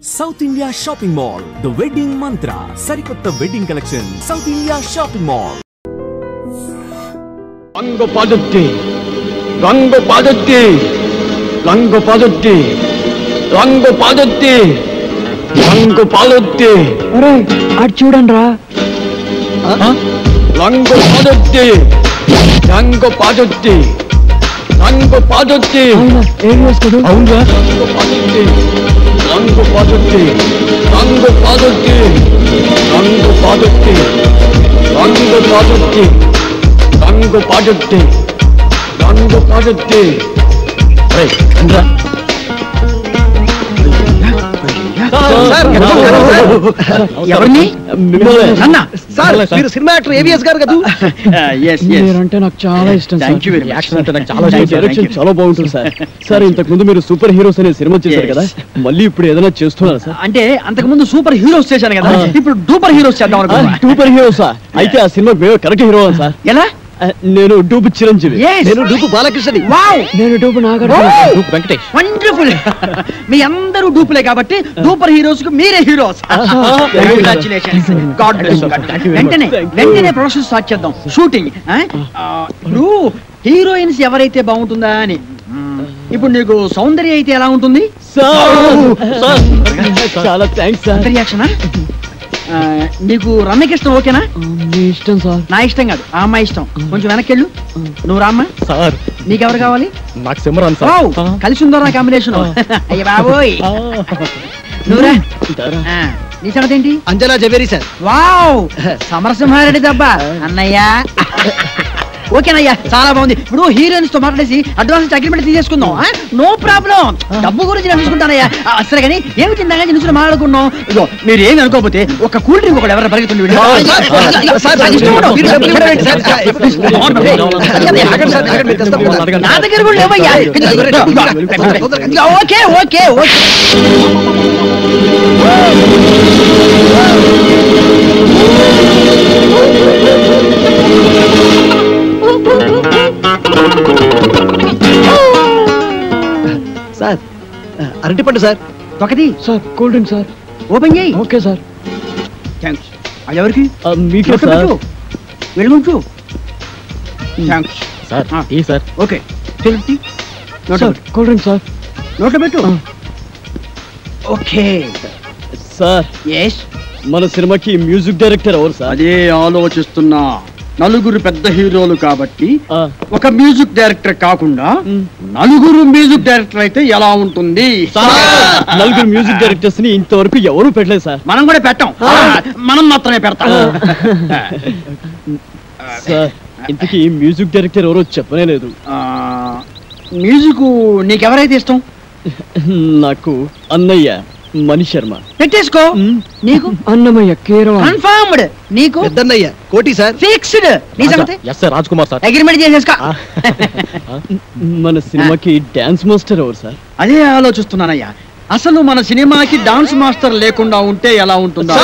South India Shopping Mall, The Wedding Mantra, Sarikotta Wedding Collection, South India Shopping Mall. Rango Padutti, Rango Padutti, Rango Padutti, Rango Padutti, Rango Padutti. Arey, adu chudanra. Rango Padutti, Rango Padutti, Rango Padutti. Areas kadu. Avunga. Rango Padutti, Rango Padutti, Rango Padutti, Rango Padutti, Rango Padutti, Rango Padutti, Rango Padutti. Hey, Andra. ఎవరిని అన్న sir మీరు cinema actor AVS గారు కదా మీరంటే నాకు చాలా ఇష్టం sir. Action అంటే నాకు చాలా డైరెక్షన్ చాలా బాగుంటుంది సార్. సార్ ఇంతకు ముందు మీరు సూపర్ హీరోస్ అనే సినిమా చేశారు కదా, మళ్ళీ ఇప్పుడు ఏదైనా చేస్తున్నారు సార్? అంటే అంతకు ముందు సూపర్ హీరోస్ చేశాను కదా, ఇప్పుడు డూపర్ హీరోస్ చేద్దాం అనుకున్నా. సూపర్ హీరోసా? అయితే ఆ సినిమా కరెక్ట్ హీరో సార్. ఎలా? నేను డూపు చిరంజీవి. నేను డూపు బాలకృష్ణని. వావ్, నేను డూపు నాగార్జున. డూపు వెంకటేష్. వండర్ఫుల్. మీ అందరూ డూపులే కాబట్టి డూపర్ హీరోస్ కు మీరే హీరోస్. కంగ్రాచులేషన్స్. God bless. వెంటనే ప్రొడక్షన్ స్టార్ట్ చేద్దాం, షూటింగ్. ఇప్పుడు హీరోయిన్స్ ఎవరైతే బాగుంటుందా అని. ఇప్పుడు నీకు సౌందర్య అయితే ఎలా ఉంటుంది? చాలా థ్యాంక్స్ సార్. రియాక్షనా? నీకు రమ్యకృష్ణ ఓకేనా? మీ ఇష్టం సార్. నా ఇష్టం కాదు, ఆ అమ్మాయి ఇష్టం. కొంచెం వెనక్కెళ్ళు. నువ్వు రామ్మా. సార్ నీకెవరు కావాలి? నాకు సిమరాన్ వావ్, కలిసి ఉందో నా కాంబినేషన్. అయ్య బాబోయ్. నువ్వురా. నీ సంగతి ఏంటి? అంజనా జవేరి సార్. వావ్, సమరసింహారెడ్డి దబ్బా అన్నయ్య. ఓకేనయ్యా, చాలా బాగుంది. ఇప్పుడు హీరోయిన్స్ తో మాట్లాడేసి అడ్వాన్స్ అగ్రిమెంట్ తీసేసుకుందాం. నో ప్రాబ్లం, డబ్బు గురించి నేను చూసుకుంటానయ్యా. సరే కానీ ఏమి తిందా నుంచి మాట్లాడుకున్నాం. ఇదో మీరు ఏమి అనుకోకపోతే ఒక కూల్ డ్రింక్ ఒకటి ఎవరైనా పరిగెత్తుంది. నా దగ్గర కూడా లేవయ్యా. Okay okay okay. సార్ అరటిపండు సార్. ఒకటి sir cool drink sir. Open చేయి. Okay sir. థ్యాంక్స్. అది ఎవరికి? మీకే సార్. వెళ్ళుంచు. Thanks sir. ఈ sir. Okay. Sir cool drink sir. నోట్లో పెట్టు. Okay sir. ఎస్. మన సినిమాకి మ్యూజిక్ డైరెక్టర్ ఎవరు సార్? అదే ఆలోచిస్తున్నా. నలుగురు పెద్ద హీరోలు కాబట్టి ఒక మ్యూజిక్ డైరెక్టర్ కాకుండా నలుగురు మ్యూజిక్ డైరెక్టర్ అయితే ఎలా ఉంటుంది? నలుగురు మ్యూజిక్ డైరెక్టర్స్ ని ఇంతవరకు ఎవరు పెట్టలేదు సార్. మనం కూడా పెట్టాం, మనం మాత్రమే పెడతాం. సార్ ఇంతకీ మ్యూజిక్ డైరెక్టర్ ఎవరో చెప్పనే లేదు. మ్యూజిక్ నీకెవరైతే ఇష్టం? నాకు అన్నయ్య మణి శర్మ. పెట్టేసుకో. నీకు? అన్నమయ్య కీరవ. కన్ఫర్మ్డ్. నీకు? పెద్దన్నయ్య కోటి సార్. ఫిక్స్డ్. నీ సంగతి? Yes sir, Raj Kumar sir. Agreement చేసేసుకో. మన సినిమాకి డాన్స్ మాస్టర్ ఎవరు సార్? అదే ఆలోచిస్తున్నానయ్యా. అసలు మన సినిమాకి డాన్స్ మాస్టర్ లేకుండా ఉంటే ఎలా ఉంటుందా?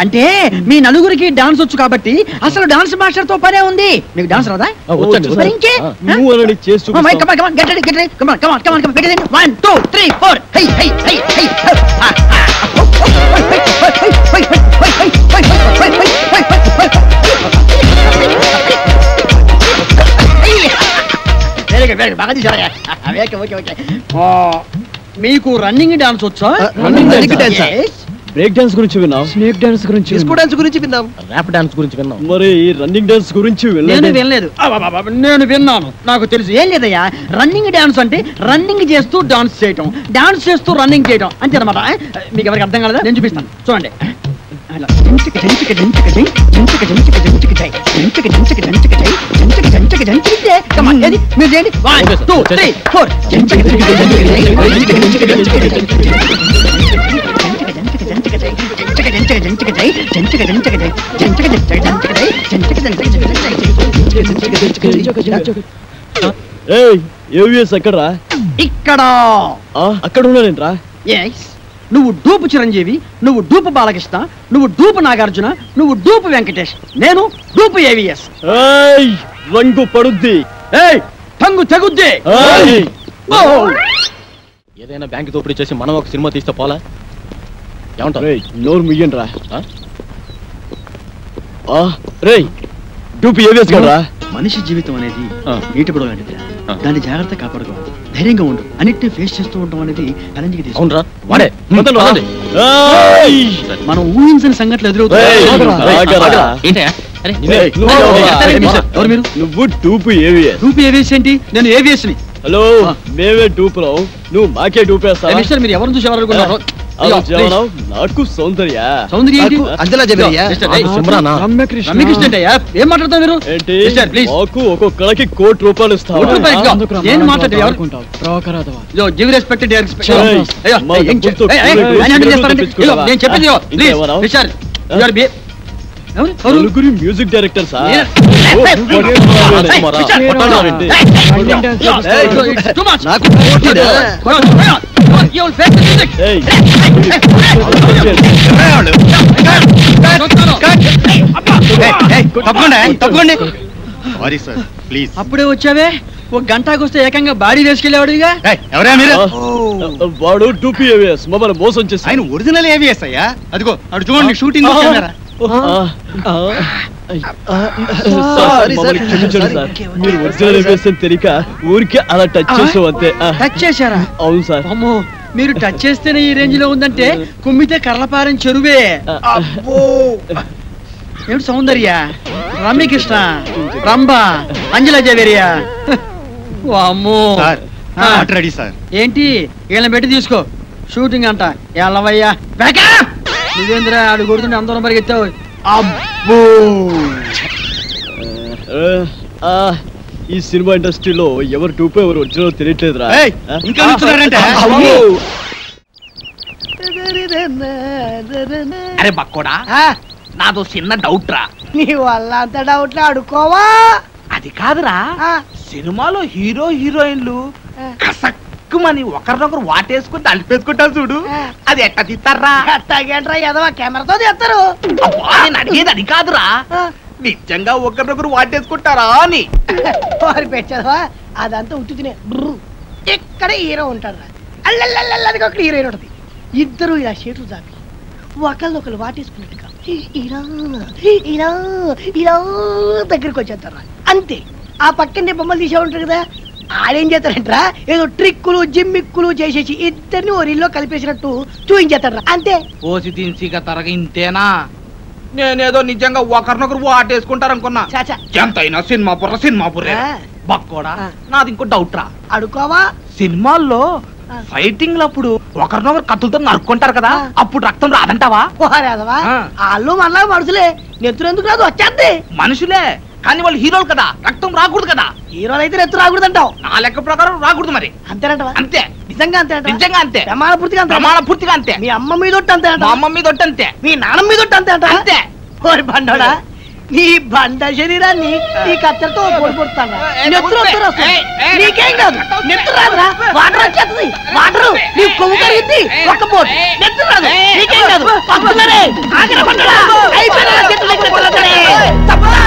అంటే మీ నలుగురికి డాన్స్ వచ్చు కాబట్టి అసలు డాన్స్ మాస్టర్ తో పనే ఉంది. నీకు డాన్స్ రాదా? మరి ఇంకే? నువ్వు అలాంటి చేసి చూపిస్తావు. Come on, come on, get ready, get ready. Come on, come on, come on, come on. Get ready. 1 2 3 4. Hey, hey, hey, hey. Very good, very good. బాగా తీశారయ్యా. Okay okay. మీకు రన్నింగ్ డాన్స్ వచ్చా? Running dance. బ్రేక్ డాన్స్ గురించి విన్నాం, snake dance గురించి, disco dance గురించి విన్నాం, rap dance గురించి విన్నాం. మరి రన్నింగ్ డాన్స్ గురించి నేను వినలేదు. నేను విన్నాను, నాకు తెలుసు. ఏం లేదయ్యా, రన్నింగ్ డాన్స్ అంటే రన్నింగ్ చేస్తూ డాన్స్ చేయటం, డాన్స్ చేస్తూ రన్నింగ్ చేయటం అంతే అనమాట. మీకు ఎవరికి అర్థం కాలేదా? నేను చూపిస్తాను, చూడండి. మీరు చేయండి. 1 2 3 4. ఎక్కడరా? ఇక్కడ. అక్కడ ఉన్నానేంట్రా? నువ్వు డూపు చిరంజీవి, నువ్వు డూపు బాలకృష్ణ, నువ్వు డూపు నాగార్జున, నువ్వు డూపు వెంకటేష్, నేను డూపు ఏవిఎస్. రంగు పడుద్ది, టంగు తెగుద్ది. ఏదైనా బ్యాంక్ దోపిడీ చేసి మనం ఒక సినిమా తీస్తే పోలా ఏమంటారు? నోరు మియ్యండి రా. రే డూపి ఏవిఎస్ కదా. మనిషి జీవితం అనేది నీటి బుడగ లాంటిది. దాన్ని జాగ్రత్త కాపాడుకోవాలి. ధైర్యంగా ఉండు. అన్నిటిని ఫేస్ చేస్తూ ఉండడం అనేది ఛాలెంజ్ కి తీసుకుంటా. వాడే మనం ఊహించని సంఘటనలు ఎదురవుతాయి. నువ్వు టూపు ఏవిఎస్. టూపు ఏవిఎస్ ఏంటి? నేను ఏవిఎస్ ని. హలో మేమే టూపురావు, నువ్వు మాకే టూపేస్తావు. మీరు ఎవరిని చూసి ఎవరనుకున్నారు? నాకు సౌందర్య. సౌందర్య ఏంటి? రమ్యకృష్ణ ఏం మాట్లాడతావు మీరు? మాకు ఒక్కొక్కడికి ₹1,00,00,000 ఇస్తావు. ఏం మాట్లాడతావు? Give respect. నేను చెప్పేది నలుగురి మ్యూజిక్ డైరెక్టర్ సార్. అప్పుడే వచ్చావే? ఒక గంటకు వస్తే ఏకంగా బాడీ వేసుకెళ్ళేవాడు. వాడు టూపీ ఏవిఎస్ మమ్మల్ని మోసం చేసి. ఆయన ఒరిజినల్ ఏవిఎస్ అయ్యా. అదిగో అడు చూడండి షూటింగ్. మీరు ఒరిజినల్ ఏవిఎస్ అని తెలియక ఊరికే అలా టచ్ చేసావు అంతే. టచ్ చేశారా? అవును సార్. అమ్మో, మీరు టచ్ చేస్తేనే ఈ రేంజ్ లో ఉందంటే కుమ్మితే కర్లపారం చెరువే. ఏమిటి సౌందర్య, రమ్యకృష్ణ, రంభ, అంజలా జవేరియా? అమ్మో రెడీ సార్. ఏంటి వీళ్ళని పెట్టి తీసుకో. షూటింగ్ అంట. ఎల్లవయ్యా నువ్వేంద్ర ఆడు కొడుతుంటే అందరం పరిగెత్తావు. అబ్బో, ఈ సినిమా ఇండస్ట్రీలో ఎవరు టూపో ఎవరు ఒరిజినల్ తెలియట్లేదురా. ఇంకా అరే బక్కోడా, నాదో చిన్న డౌట్ రా. నీ వల్ల అంత డౌట్లు అడుకోవా? అది కాదురా, సినిమాలో హీరో హీరోయిన్లు కసక్కుమని ఒకరినొకరు వాటేసుకుని తలిపేసుకుంటారు చూడు, అది ఎట్ట తీస్తారా? ఎట్టాగేంట్రా ఏదో కెమెరాతో తీస్తారు. నేను అడిగేది అది కాదురా, నిజంగా ఒకరినొకరు వాటేసుకుంటారా అని. వారి పెట్టావా? అదంతా ఉట్టు తినే. ఇక్కడ హీరో ఉంటాడు రా, అల్లల్లది ఒక హీరోయిన్ ఉంటుంది. ఇద్దరు ఇలా చేతులు చాపి ఒకళ్ళొకరు వాటేసుకున్నట్టుగా ఇలా ఇలా ఇలా దగ్గరికి వచ్చేస్తారా అంతే. ఆ పక్కనే బొమ్మలు తీసే ఉంటారు కదా, ఆడేం చేస్తారంటరా ఏదో ట్రిక్కులు జిమ్మిక్కులు చేసేసి ఇద్దరిని ఓ రీల్లో కలిపేసినట్టు చూపించేస్తారా అంతే. ఓసి దిన్సిగా తరగ ఇంతేనా? నేనేదో నిజంగా ఒకరినొకరు వాటేసుకుంటారనుకున్నా. ఎంతైనా సినిమా బుర్రే. బక్కోడా, నాది ఇంకో డౌట్ రా. అడుకోవా? సినిమాల్లో ఫైటింగ్ అప్పుడు ఒకరినొకరు కత్తులతో నరుక్కుంటారు కదా, అప్పుడు రక్తం రాదంటావా? వాళ్ళు మనలా మనుషులే, నెత్తురు ఎందుకు రాదు? వచ్చేద్ది. మనుషులే కానీ వాళ్ళు హీరోలు కదా, రక్తం రాకూడదు కదా. హీరోలు అయితే నెత్తు రాకూడదు అంటావు. నా లెక్క ప్రకారం రాకూడదు మరి. అంతేనంటవా? అంతే. నిజంగా అంతే? నిజంగా అంతే. ప్రమాణపూర్తిగా అంతే. మీ అమ్మ మీద అంతే, మా అమ్మ మీద అంతే, మీ నాన్న మీద అంతే అంట. అంతే. ఓరి బండోడా, నీ బండ శరీరాన్ని ఈ కత్తెరతో పొడిపోతాను. నీకేం కాదు, నెత్తు రాదురా, వాటర్ వచ్చేస్తుంది. వాటర్ నీ కొవ్వు కరిగింది ఒక్క పోటు, నెత్తు రాదు, నీకేం కాదు. పక్కనే ఆగిన బండోడా, అయిపోయిన చెట్టు దగ్గర కొలతనే. తప్పదా?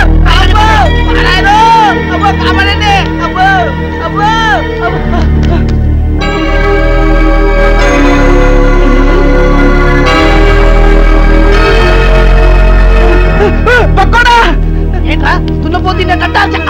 ఏంట్రా తున్నపోతుంది కట్టాలి చెక్క.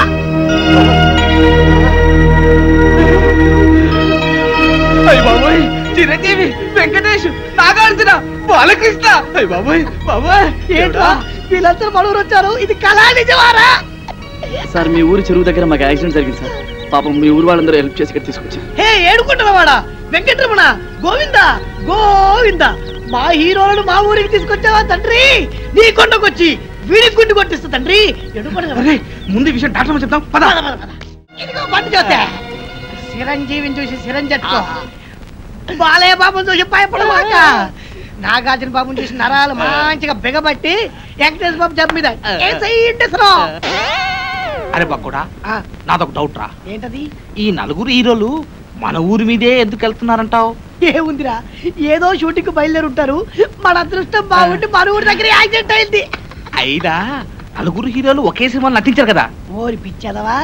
అయ్య బాబోయ్, చిరంజీవి, వెంకటేష్, నాగార్జున, బాలకృష్ణ. అయ్య బాబోయ్ బాబోయ్, ఏంట్రా వీళ్ళందరూ మనూరు వచ్చారు? ఇది కళా నిజమారా? సార్ మీ ఊరు చెరువు దగ్గర మాకు యాక్సిడెంట్ జరిగింది సార్. పాపం మీ ఊరు వాళ్ళందరూ హెల్ప్ చేసి ఇక్కడ తీసుకొచ్చారు. హే ఏడుకుంటున్నావాడా? వెంకటరమణ, గోవింద గోవింద, మా హీరోలను మా ఊరికి తీసుకొచ్చావా తండ్రి? నీ కొండకొచ్చి వీడికి గుండు కొట్టిస్తా తండ్రి. ముందు విషయం డాక్టర్ చెప్తాం. ఇదిగో బండి చూస్తే చిరంజీవిని చూసి చిరంజట్టుకో, బాలయ్య బాబుని చూసి భయపడవాక, నాగార్జున బాబుని చూసి నరాలు మంచిగా బిగబట్టి వెంకటేశ్వర బాబు జబ్బు మీద అరే బక్కుడా, నాదొక డౌట్ రా. ఏంటది? ఈ నలుగురు హీరోలు మన ఊరి మీదే ఎందుకు వెళ్తున్నారంటావు? ఏముందిరా, ఏదో షూటింగ్ బయలుదేరి ఉంటారు. మన అదృష్టం బాగుంటే మన ఊరి దగ్గర యాక్సిడెంట్ అయింది. అయినా నలుగురు హీరోలు ఒకే సినిమాలు నటించారు కదా. ఓరి పిచ్చదవా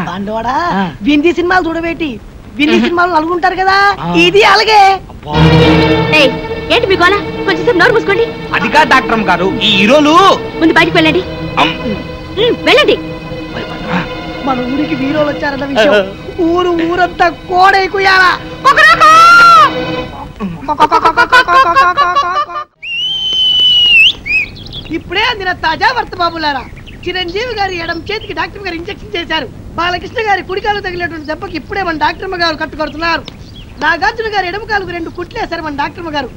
బండోడా, వింది సినిమాలు చూడబెట్టి విన్ని సినిమాలు అనుకుంటారు కదా ఇది అలాగే. ఏంటి మీ గోళ? కొంచెం నోరు మూసుకోండి. అదిగా డాక్టర్ గారు ఈ హీరోలు ముందు బయటికి వెళ్ళండి. వెళ్ళండి. మన ఊరికి వీరోలు వచ్చారన్న విషయం ఊరంతా కోడైకుయాలా. ఇప్పుడే అందిన తాజా వార్త బాబులారా. చిరంజీవి గారి ఎడం చేతికి డాక్టర్ గారు ఇంజెక్షన్ చేశారు. బాలకృష్ణ గారి కుడికాలు తగిలినటువంటి దెబ్బకి ఇప్పుడే మన డాక్టర్ గారు కట్టుకొడుతున్నారు. నాగార్జున గారు ఎడమ కాలుకు 2 కుట్లేశారు మన డాక్టర్ గారు.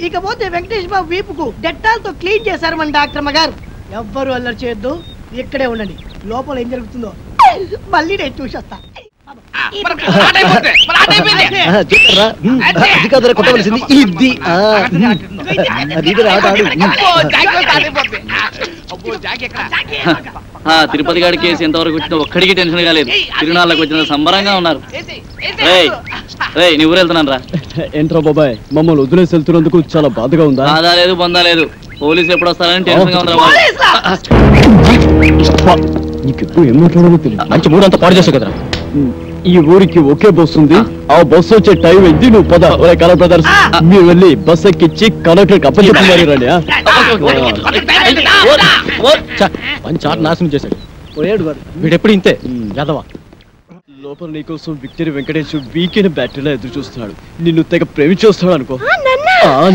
ఇకపోతే వెంకటేష్ బాబు వీపుకు డెట్టాల్తో క్లీన్ చేశారు మన డాక్టర్ గారు. ఎవ్వరు అల్లరి చేయొద్దు, ఇక్కడే ఉండండి. లోపల ఏం జరుగుతుందో మళ్ళీ నేను చూసొస్తా. అది కాదురా కొట్టవలసింది ఇది. తిరుపతి గారి కేసు ఎంతవరకు వచ్చినా ఒక్కడికి టెన్షన్ కాలేదు. తిరునాళ్ళకి వచ్చిన సంబరంగా ఉన్నారు. నీ ఊరు వెళ్తున్నాను రా. ఏంట్రా బాబాయ్, మమ్మల్ని వదిలేసి వెళ్తున్నందుకు చాలా బాధగా ఉందా? బాధ లేదు, బొందా లేదు. పోలీసు ఎప్పుడు వస్తారని టెన్షన్ గా ఉందా? నీకెప్పుడు ఏం మాట్లాడాలో తెలియదు. మంచి మూడు అంతా పాడు చేస్తావు కదరా. ఈ ఊరికి ఒకే బస్సు ఉంది. ఆ బస్సు వచ్చే టైం అయింది. నువ్వు పద. ఒరే కలర్ బ్రదర్స్, మీరు వెళ్ళి బస్ ఎక్కిచ్చి కండక్టర్ అప్పచెప్పి మరి రండి. మంచి ఆట నాశనం చేశాడు వీడెప్పుడు ఇంతే యాదవా. లోపల నీకోసం విక్టరీ వెంకటేష్ వీకెండ్ బ్యాటరీలో ఎదురు చూస్తున్నాడు. నిన్ను తెగ ప్రేమించేస్తాడు అనుకో.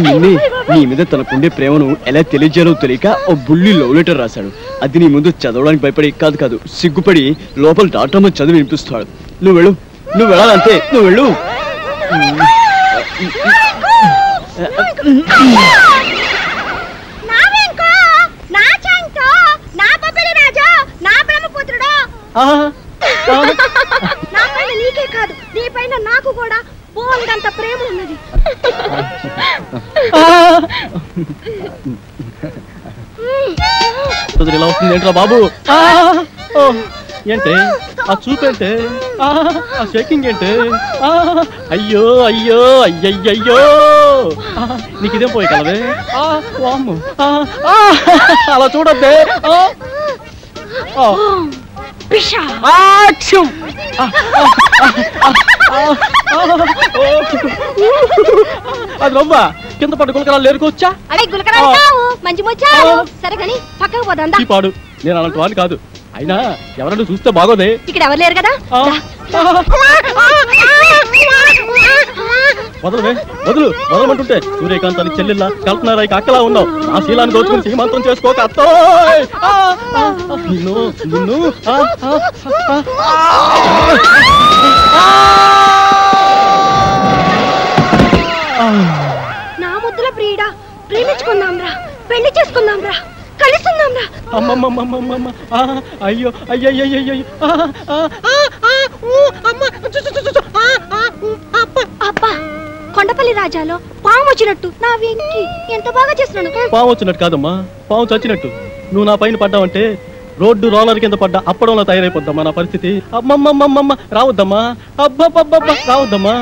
నిన్నే నీ మీద తనకుండే ప్రేమను ఎలా తెలియజేయాలో తెలియక ఓ బుల్లి లవ్ లెటర్ రాశాడు. అది నీ ముందు చదవడానికి భయపడి కాదు సిగ్గుపడి లోపల డాక్టర్ చదివి వినిపిస్తాడు. నువ్వు వెళ్ళు, నువ్వు వెళ్ళాలంతే, నువ్వు వెళ్ళు. నీకే కాదు, నీ పైన నాకు కూడా బోల్డంత ప్రేమ ఉన్నది. ఇలా వస్తుంది ఏంట్రా బాబు? ఏంటే ఆ చూపేంటే, ఆ షేకింగ్ ఏంటే? అయ్యో అయ్యో అయ్యయ్యో, నీకిదేం పోయి కలవే. అలా చూడద్దే. అది రవ్వా కింద పట్టు గులకరాలు లేరుకోవచ్చా? మంచి ముచ్చారు. సరే కానీ పక్కకు పోదా. పాడు, నేను అలాంటి వాడిని కాదు. అయినా ఎవరైనా చూస్తే బాగోదే. ఇక్కడ ఎవరు లేరు కదా. వదలవే, వదలమంటుంటే సూర్యకాంతానికి చెల్లెల్లా కల్పనారాయికి అక్కలా ఉన్నావు. ఆ శీలాన్ని దోచుకుని సీమంతం చేసుకోక అత్తో. నిన్ను నిన్ను నా ముద్దుల ప్రియుడా, ప్రేమించుకుందాంరా, పెళ్లి చేసుకుందాంరా, కలుసుకుందాంరా. అమ్మమ్మమ్మమ్మమ్మ, అయ్యో అయ్యయ్యయ్యో. అబ్బా, కొండపల్లి రాజాలో పాము వచ్చినట్టు నా వెంకి ఎంత బాగా చేస్తున్నాను. పాము వచ్చినట్టు కాదమ్మా, పాము చచ్చినట్టు. నువ్వు నా పైన పడ్డావంటే రోడ్డు రోలర్ కింద పడ్డా అప్పడంలో తయారైపోద్దమ్మా నా పరిస్థితి. అమ్మమ్మమ్మమ్మ రావద్దమ్మా, అబ్బబ్బబ్బబ్బ రావద్దమ్మా.